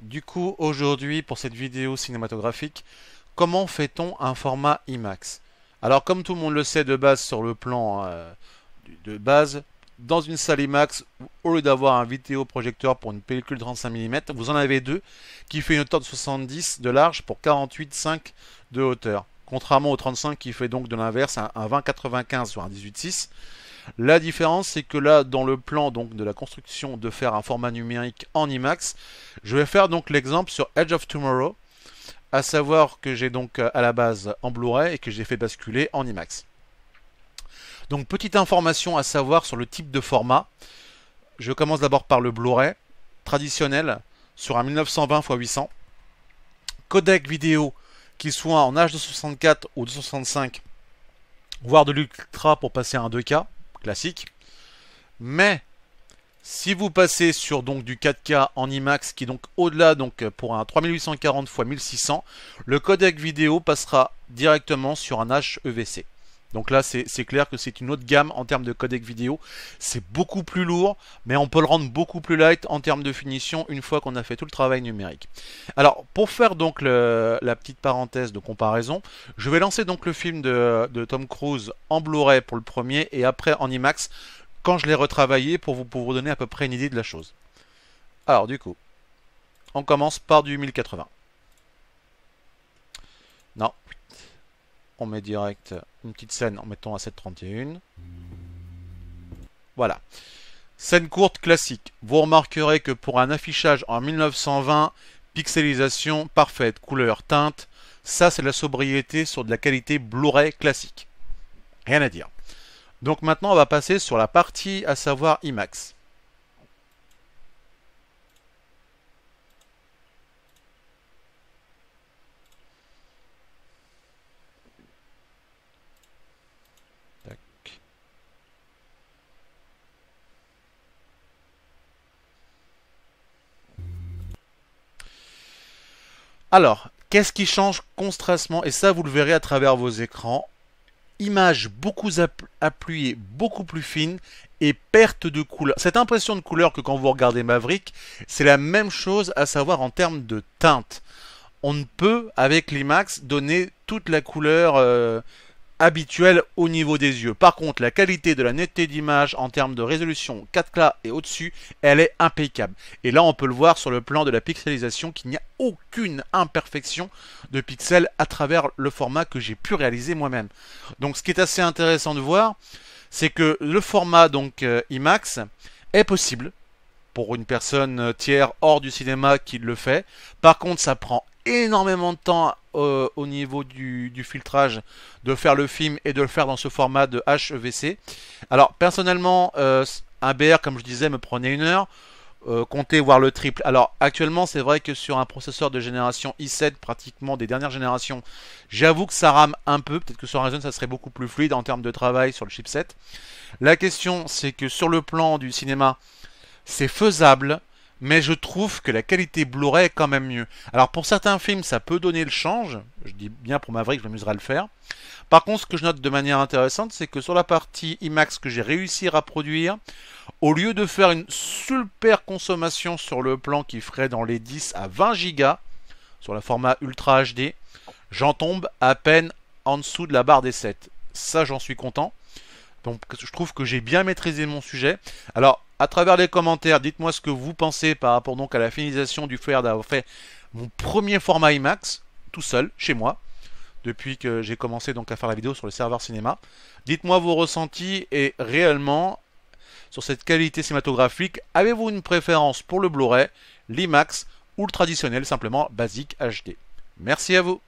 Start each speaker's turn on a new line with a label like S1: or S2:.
S1: Du coup, aujourd'hui, pour cette vidéo cinématographique, comment fait-on un format IMAX? Alors, comme tout le monde le sait de base sur le plan de base, dans une salle IMAX, au lieu d'avoir un vidéoprojecteur pour une pellicule 35 mm, vous en avez deux qui fait une hauteur de 70 de large pour 48,5 de hauteur. Contrairement au 35 qui fait donc de l'inverse un 20-95 sur un 18,6. La différence, c'est que là, dans le plan donc de la construction de faire un format numérique en IMAX, je vais faire donc l'exemple sur Edge of Tomorrow, à savoir que j'ai donc à la base en Blu-ray et que j'ai fait basculer en IMAX. Donc petite information à savoir sur le type de format. Je commence d'abord par le Blu-ray traditionnel sur un 1920 x 800. Codec vidéo qui soit en H264 ou 265, voire de l'ultra pour passer à un 2K classique. Mais si vous passez sur donc du 4K en IMAX qui est donc au-delà donc pour un 3840 x 1600, le codec vidéo passera directement sur un HEVC. Donc là c'est clair que c'est une autre gamme en termes de codec vidéo. C'est beaucoup plus lourd, mais on peut le rendre beaucoup plus light en termes de finition une fois qu'on a fait tout le travail numérique. Alors pour faire donc la petite parenthèse de comparaison, je vais lancer donc le film de Tom Cruise en Blu-ray pour le premier et après en IMAX quand je l'ai retravaillé pour vous donner à peu près une idée de la chose. Alors du coup, on commence par du 1080. Non, on met direct une petite scène en mettant à 731. Voilà. Scène courte classique. Vous remarquerez que pour un affichage en 1920, pixelisation parfaite, couleur, teinte, ça c'est la sobriété sur de la qualité Blu-ray classique. Rien à dire. Donc maintenant on va passer sur la partie à savoir IMAX. Tac. Alors, qu'est-ce qui change contrastement? Et ça vous le verrez à travers vos écrans. Image beaucoup appuyée, beaucoup plus fine et perte de couleur. Cette impression de couleur que quand vous regardez Maverick, c'est la même chose à savoir en termes de teinte. On ne peut, avec l'IMAX, donner toute la couleur habituelle au niveau des yeux. Par contre, la qualité de la netteté d'image en termes de résolution 4K et au-dessus, elle est impeccable. Et là, on peut le voir sur le plan de la pixelisation qu'il n'y a aucune imperfection de pixels à travers le format que j'ai pu réaliser moi-même. Donc, ce qui est assez intéressant de voir, c'est que le format donc IMAX est possible pour une personne tiers hors du cinéma qui le fait. Par contre, ça prend énormément de temps au niveau du filtrage de faire le film et de le faire dans ce format de HEVC. Alors personnellement un BR comme je disais me prenait 1 heure, comptez voir le triple. Alors actuellement c'est vrai que sur un processeur de génération i7 pratiquement des dernières générations, j'avoue que ça rame un peu, peut-être que sur Ryzen ça serait beaucoup plus fluide en termes de travail sur le chipset. La question c'est que sur le plan du cinéma c'est faisable, mais je trouve que la qualité Blu-ray est quand même mieux. Alors pour certains films, ça peut donner le change. Je dis bien pour Maverick, je m'amuserai à le faire. Par contre, ce que je note de manière intéressante, c'est que sur la partie IMAX que j'ai réussi à produire, au lieu de faire une super consommation sur le plan qui ferait dans les 10 à 20 Go sur le format Ultra HD, j'en tombe à peine en dessous de la barre des 7. Ça, j'en suis content. Donc je trouve que j'ai bien maîtrisé mon sujet. Alors, à travers les commentaires, dites-moi ce que vous pensez par rapport donc à la finalisation du fait d'avoir fait mon premier format IMAX, tout seul, chez moi, depuis que j'ai commencé donc à faire la vidéo sur le serveur cinéma. Dites-moi vos ressentis et réellement, sur cette qualité cinématographique, avez-vous une préférence pour le Blu-ray, l'IMAX ou le traditionnel, simplement basique HD? Merci à vous.